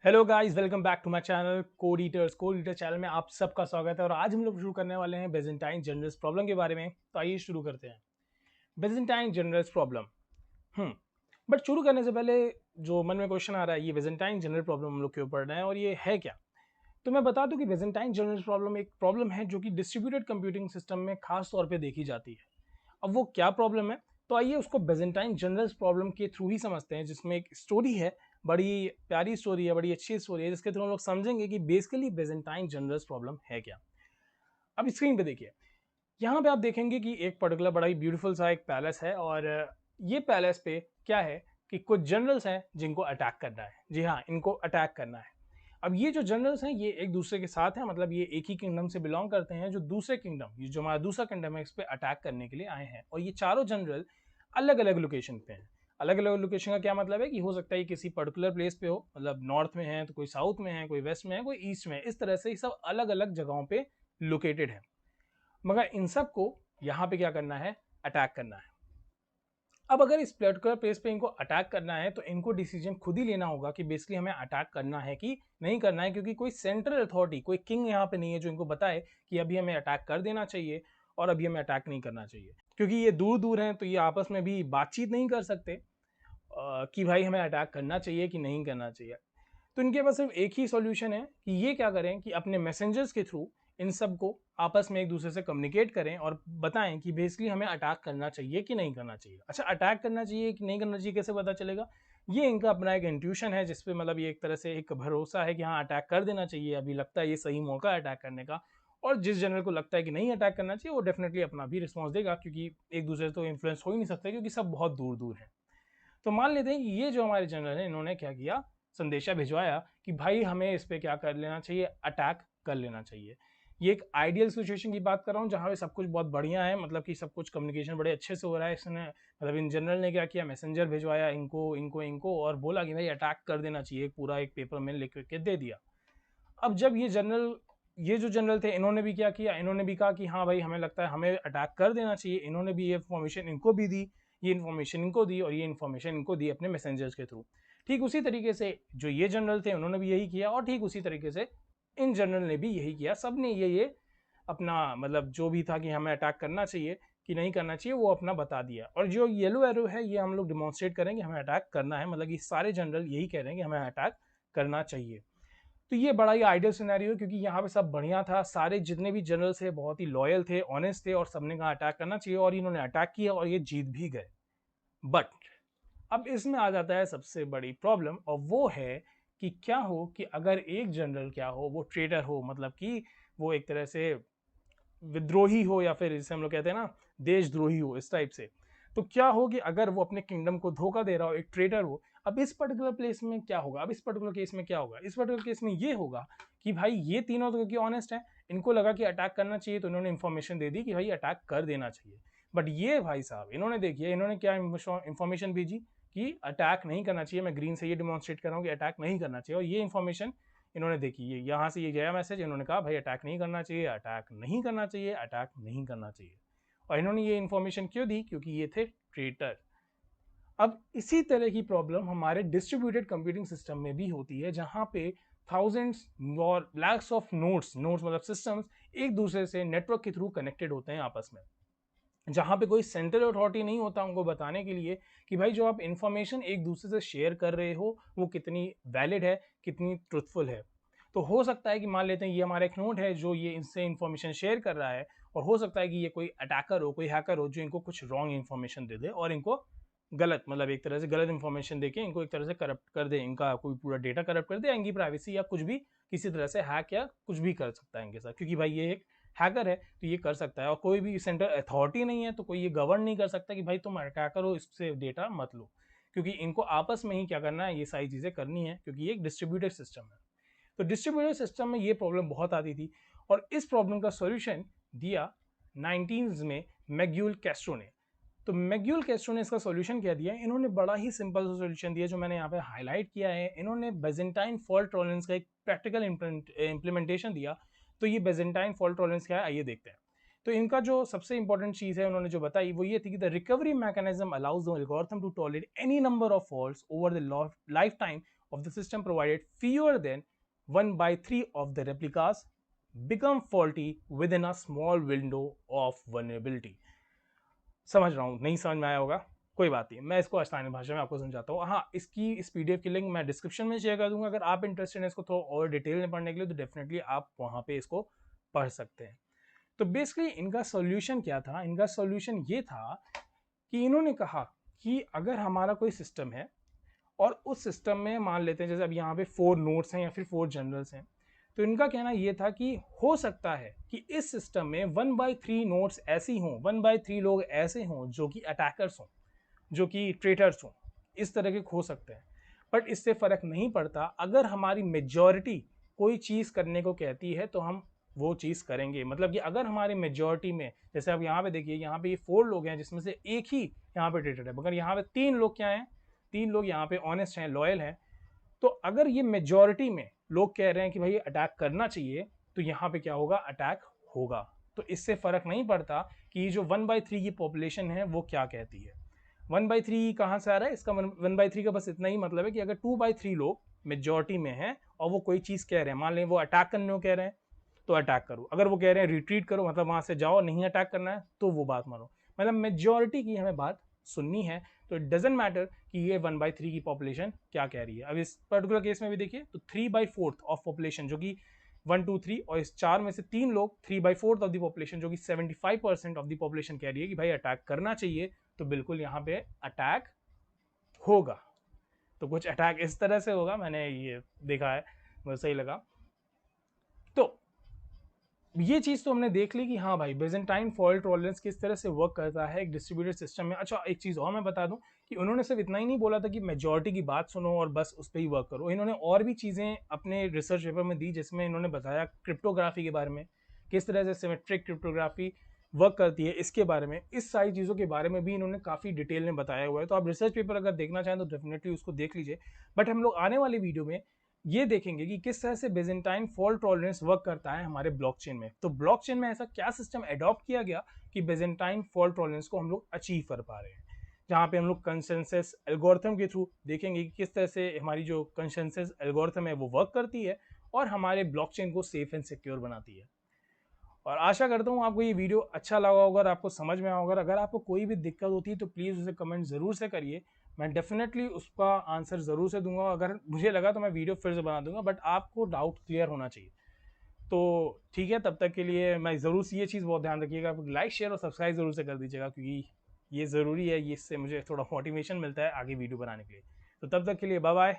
Hello guys, welcome back to my channel Code Eater channel में आप सबका स्वागत है। और आज हम लोग शुरू करने वाले हैं बेजेंटाइन जनरल्स प्रॉब्लम के बारे में। तो आइए शुरू करते हैं बेजेंटाइन जनरल्स प्रॉब्लम। बट शुरू करने से पहले जो मन में क्वेश्चन आ रहा है, ये बेजेंटाइन जनरल प्रॉब्लम हम लोग क्यों पढ़ रहे हैं और ये है क्या। तो मैं बता दूं कि बेजेंटाइन जनरल्स प्रॉब्लम एक प्रॉब्लम है जो कि डिस्ट्रीब्यूटेड कंप्यूटिंग सिस्टम में खास तौर पर देखी जाती है। अब वो क्या प्रॉब्लम है, तो आइए उसको बेजेंटाइन जनरल्स प्रॉब्लम के थ्रू ही समझते हैं, जिसमें एक स्टोरी है, बड़ी प्यारी स्टोरी है, बड़ी अच्छी स्टोरी है, जिसके थ्रू हम लोग समझेंगे कि बेसिकली बेजेंटाइन जनरल्स प्रॉब्लम है क्या। अब स्क्रीन पे देखिए, यहाँ पे आप देखेंगे कि एक पर्टिकुलर बड़ा ही ब्यूटीफुल सा एक पैलेस है और ये पैलेस पे क्या है कि कुछ जनरल्स हैं जिनको अटैक करना है। जी हाँ, इनको अटैक करना है। अब ये जो जनरल्स हैं ये एक दूसरे के साथ हैं, मतलब ये एक ही किंगडम से बिलोंग करते हैं। जो दूसरे किंगडम, ये जो हमारा दूसरा किंगडम है, इस पे अटैक करने के लिए आए हैं। और ये चारों जनरल अलग अलग लोकेशन पे हैं। अलग अलग लोकेशन का क्या मतलब है कि हो सकता है किसी पर्टिकुलर प्लेस पे हो, मतलब नॉर्थ में है तो कोई साउथ में है, कोई वेस्ट में है, कोई ईस्ट में है। इस तरह से ये सब अलग अलग जगहों पे लोकेटेड है। मगर इन सब को यहाँ पे क्या करना है, अटैक करना है। अब अगर इस पर्टिकुलर प्लेस पे इनको अटैक करना है तो इनको डिसीजन खुद ही लेना होगा कि बेसिकली हमें अटैक करना है कि नहीं करना है, क्योंकि कोई सेंट्रल अथॉरिटी, कोई किंग यहाँ पे नहीं है जो इनको बताए कि अभी हमें अटैक कर देना चाहिए और अभी हमें अटैक नहीं करना चाहिए। क्योंकि ये दूर दूर हैं तो ये आपस में भी बातचीत नहीं कर सकते कि भाई हमें अटैक करना चाहिए कि नहीं करना चाहिए। तो इनके पास सिर्फ एक ही सॉल्यूशन है कि ये क्या करें कि अपने मैसेंजर्स के थ्रू इन सब को आपस में एक दूसरे से कम्युनिकेट करें और बताएं कि बेसिकली हमें अटैक करना चाहिए कि नहीं करना चाहिए। अच्छा, अटैक करना चाहिए कि नहीं करना चाहिए कैसे पता चलेगा? ये इनका अपना एक इंट्यूशन है, जिसपे मतलब ये एक तरह से एक भरोसा है कि हाँ अटैक कर देना चाहिए, अभी लगता है ये सही मौका है अटैक करने का। और जिस जनरल को लगता है कि नहीं अटैक करना चाहिए वो डेफिनेटली अपना भी रिस्पॉन्स देगा, क्योंकि एक दूसरे से तो इन्फ्लुएंस हो ही नहीं सकते, क्योंकि सब बहुत दूर दूर हैं। तो मान लेते हैं कि ये जो हमारे जनरल है, इन्होंने क्या किया, संदेशा भिजवाया कि भाई हमें इस पे क्या कर लेना चाहिए, अटैक कर लेना चाहिए। ये एक आइडियल सिचुएशन की बात कर रहा हूँ जहाँ पे सब कुछ बहुत बढ़िया है, मतलब कि सब कुछ कम्युनिकेशन बड़े अच्छे से हो रहा है। इसने मतलब इन जनरल ने क्या किया, मैसेंजर भिजवाया इनको इनको इनको और बोला कि भाई अटैक कर देना चाहिए, पूरा एक पेपर में लिख के दे दिया। अब जब ये जो जनरल थे, इन्होंने भी क्या किया, इन्होंने भी कहा कि हाँ भाई हमें लगता है हमें अटैक कर देना चाहिए। इन्होंने भी ये इन्फॉर्मेशन इनको भी दी, ये इन्फॉर्मेशन इनको दी और ये इन्फॉर्मेशन इनको दी अपने मैसेंजर्स के थ्रू। ठीक उसी तरीके से जो ये जनरल थे उन्होंने भी यही किया और ठीक उसी तरीके से इन जनरल ने भी यही किया। सब ने ये अपना मतलब जो भी था कि हमें अटैक करना चाहिए कि नहीं करना चाहिए वो अपना बता दिया। और जो येलो एरो है ये हम लोग डिमॉन्स्ट्रेट करेंगे हमें अटैक करना है, मतलब ये सारे जनरल यही कह रहे हैं कि हमें अटैक करना चाहिए। तो ये बड़ा ही आइडियल सिनेरियो है, क्योंकि यहाँ पे सब बढ़िया था, सारे जितने भी जनरल्स थे बहुत ही लॉयल थे, ऑनेस्ट थे और सबने कहा अटैक करना चाहिए और इन्होंने अटैक किया और ये जीत भी गए। बट अब इसमें आ जाता है सबसे बड़ी प्रॉब्लम, और वो है कि क्या हो कि अगर एक जनरल क्या हो, वो ट्रेटर हो, मतलब कि वो एक तरह से विद्रोही हो या फिर जिसे हम लोग कहते हैं ना देशद्रोही हो, इस टाइप से। तो क्या हो कि अगर वो अपने किंगडम को धोखा दे रहा हो, एक ट्रेटर हो। अब इस पर्टिकुलर प्लेस में क्या होगा, अब इस पर्टिकुलर केस में क्या होगा, इस पर्टिकुलर केस में ये होगा कि भाई ये तीनों तो क्योंकि ऑनेस्ट है, इनको लगा कि अटैक करना चाहिए तो इन्होंने इन्फॉर्मेशन दे दी कि भाई अटैक कर देना चाहिए। बट ये भाई साहब इन्होंने देखिए इन्होंने क्या इन्फॉर्मेशन भेजी कि अटैक नहीं करना चाहिए। मैं ग्रीन से ये डिमॉन्स्ट्रेट कर रहा हूँ कि अटैक नहीं करना चाहिए, और ये इन्फॉर्मेशन इन्होंने देखी, ये यहाँ से ये गया मैसेज, इन्होंने कहा भाई अटैक नहीं करना चाहिए, अटैक नहीं करना चाहिए, अटैक नहीं करना चाहिए। और इन्होंने ये इन्फॉर्मेशन क्यों दी, क्योंकि ये थे ट्रेटर। अब इसी तरह की प्रॉब्लम हमारे डिस्ट्रीब्यूटेड कंप्यूटिंग सिस्टम में भी होती है, जहां पे थाउजेंड्स और लैक्स ऑफ नोड्स नोड्स मतलब सिस्टम्स एक दूसरे से नेटवर्क के थ्रू कनेक्टेड होते हैं आपस में, जहां पे कोई सेंट्रल अथॉरिटी नहीं होता उनको बताने के लिए कि भाई जो आप इंफॉर्मेशन एक दूसरे से शेयर कर रहे हो वो कितनी वैलिड है, कितनी ट्रुथफुल है। तो हो सकता है कि मान लेते हैं ये हमारा एक नोड है जो ये इनसे इंफॉर्मेशन शेयर कर रहा है, और हो सकता है कि ये कोई अटैकर हो, कोई हैकर हो जो इनको कुछ रॉन्ग इन्फॉर्मेशन दे दे और इनको गलत मतलब एक तरह से गलत इन्फॉर्मेशन देके इनको एक तरह से करप्ट कर दे, इनका कोई पूरा डेटा करप्ट कर दे, इनकी प्राइवेसी या कुछ भी किसी तरह से हैक या कुछ भी कर सकता है इनके साथ, क्योंकि भाई ये एक हैकर है तो ये कर सकता है। और कोई भी सेंट्रल अथॉरिटी नहीं है तो कोई ये गवर्न नहीं कर सकता कि भाई तुम हैकर हो इससे डेटा मत लो, क्योंकि इनको आपस में ही क्या करना है, ये सारी चीज़ें करनी है, क्योंकि ये एक डिस्ट्रीब्यूटेड सिस्टम है। तो डिस्ट्रीब्यूटेड सिस्टम में ये प्रॉब्लम बहुत आती थी, और इस प्रॉब्लम का सॉल्यूशन दिया 19 में मैग्यूल कैस्ट्रो ने। तो मैग्यूल कैस्ट्रो ने इसका सॉल्यूशन क्या दिया, इन्होंने बड़ा ही सिंपल सा सॉल्यूशन दिया जो मैंने यहाँ पे हाईलाइट किया है। इन्होंने बेजेंटाइन फॉल्ट टॉलरेंस का एक प्रैक्टिकल इंप्लीमेंटेशन दिया। तो ये बेजेंटाइन फॉल्ट टॉलरेंस क्या है, आइए देखते हैं। तो इनका जो सबसे इंपॉर्टेंट चीज़ है उन्होंने जो बताई वो ये थी कि the recovery mechanism allows the algorithm to tolerate any number of faults over the lifetime of the system provided fewer than 1/3 of the replicas become faulty within a small window of vulnerability. समझ रहा हूँ, नहीं समझ में आया होगा, कोई बात नहीं, मैं इसको आसानी भाषा में आपको समझाता हूँ। हाँ, इसकी इस पीडीएफ की लिंक मैं डिस्क्रिप्शन में शेयर कर दूंगा। अगर आप इंटरेस्टेड हैं इसको थोड़ा और डिटेल में पढ़ने के लिए तो डेफिनेटली आप वहाँ पे इसको पढ़ सकते हैं। तो बेसिकली इनका सॉल्यूशन क्या था? इनका सॉल्यूशन ये था कि इन्होंने कहा कि अगर हमारा कोई सिस्टम है और उस सिस्टम में मान लेते हैं जैसे अब यहाँ पे 4 नोड्स हैं या फिर 4 जनरल्स हैं, तो इनका कहना ये था कि हो सकता है कि इस सिस्टम में 1/3 नोड्स ऐसी हों, 1/3 लोग ऐसे हों जो कि अटैकर्स हों, जो कि ट्रेटर्स हों, इस तरह के हो सकते हैं। बट इससे फ़र्क नहीं पड़ता, अगर हमारी मेजॉरिटी कोई चीज़ करने को कहती है तो हम वो चीज़ करेंगे। मतलब कि अगर हमारी मेजॉरिटी में, जैसे अब यहाँ पे देखिए, यहाँ पे ये 4 लोग हैं जिसमें से एक ही यहाँ पे ट्रेटर है, मगर यहाँ पे 3 लोग क्या हैं, 3 लोग यहाँ पे ऑनेस्ट हैं, लॉयल हैं। तो अगर ये मेजॉरिटी में लोग कह रहे हैं कि भाई अटैक करना चाहिए, तो यहाँ पे क्या होगा, अटैक होगा। तो इससे फ़र्क नहीं पड़ता कि जो 1/3 की पॉपुलेशन है वो क्या कहती है। 1/3 कहाँ से आ रहा है? इसका 1/3 का बस इतना ही मतलब है कि अगर 2/3 लोग मेजॉरिटी में हैं और वो कोई चीज़ कह रहे हैं, मान लें वो अटैक करने को कह रहे हैं तो अटैक करो, अगर वो कह रहे हैं रिट्रीट करो, मतलब वहाँ से जाओ, नहीं अटैक करना है, तो वो बात मानो। मतलब मेजॉरिटी की हमें बात सुननी है, तो इट डजेंट मैटर कि ये 1/3 की पॉपुलेशन क्या कह रही है। अब इस पर्टिकुलर केस में भी देखिए तो 3/4 ऑफ पॉपुलेशन जो कि 1 2 3 और इस 4 में से 3 लोग 3/4 ऑफ द पॉपुलेशन जो कि 75% ऑफ द पॉपुलेशन कह रही है कि भाई अटैक करना चाहिए, तो बिल्कुल यहाँ पे अटैक होगा। तो कुछ अटैक इस तरह से होगा, मैंने ये देखा है, मुझे सही लगा। तो ये चीज़ तो हमने देख ली कि हाँ भाई बेजेंटाइन फॉल्ट टॉलरेंस किस तरह से वर्क करता है एक डिस्ट्रीब्यूटेड सिस्टम में। अच्छा, एक चीज़ और मैं बता दूं कि उन्होंने सिर्फ इतना ही नहीं बोला था कि मेजॉरिटी की बात सुनो और बस उस पर ही वर्क करो। इन्होंने और भी चीज़ें अपने रिसर्च पेपर में दी, जिसमें इन्होंने बताया क्रिप्टोग्राफी के बारे में, किस तरह से सिमेट्रिक क्रिप्टोग्राफी वर्क करती है, इसके बारे में, इस सारी चीज़ों के बारे में भी इन्होंने काफ़ी डिटेल में बताया हुआ है। तो आप रिसर्च पेपर अगर देखना चाहें तो डेफिनेटली उसको देख लीजिए। बट हम लोग आने वाली वीडियो में ये देखेंगे कि किस तरह से बेजेंटाइन फॉल्ट टॉलरेंस वर्क करता है हमारे ब्लॉकचेन में। तो ब्लॉकचेन में ऐसा क्या सिस्टम एडॉप्ट किया गया कि बेजेंटाइन फॉल्ट टॉलरेंस को हम लोग अचीव कर पा रहे हैं, जहाँ पे हम लोग कंसेंसस एल्गोरिथम के थ्रू देखेंगे कि किस तरह से हमारी जो कंसेंसस एल्गोरिथम है वो वर्क करती है और हमारे ब्लॉकचेन को सेफ एंड सिक्योर बनाती है। और आशा करता हूँ आपको ये वीडियो अच्छा लगा होगा और आपको समझ में आया होगा। अगर आपको कोई भी दिक्कत होती है तो प्लीज़ उसे कमेंट ज़रूर से करिए, मैं डेफिनेटली उसका आंसर ज़रूर से दूंगा। अगर मुझे लगा तो मैं वीडियो फिर से बना दूंगा, बट आपको डाउट क्लियर होना चाहिए। तो ठीक है, तब तक के लिए मैं ज़रूर से ये चीज़ बहुत ध्यान रखिएगा, लाइक शेयर और सब्सक्राइब ज़रूर से कर दीजिएगा, क्योंकि ये ज़रूरी है, ये इससे मुझे थोड़ा मोटिवेशन मिलता है आगे वीडियो बनाने के लिए। तो तब तक के लिए बाय बाय,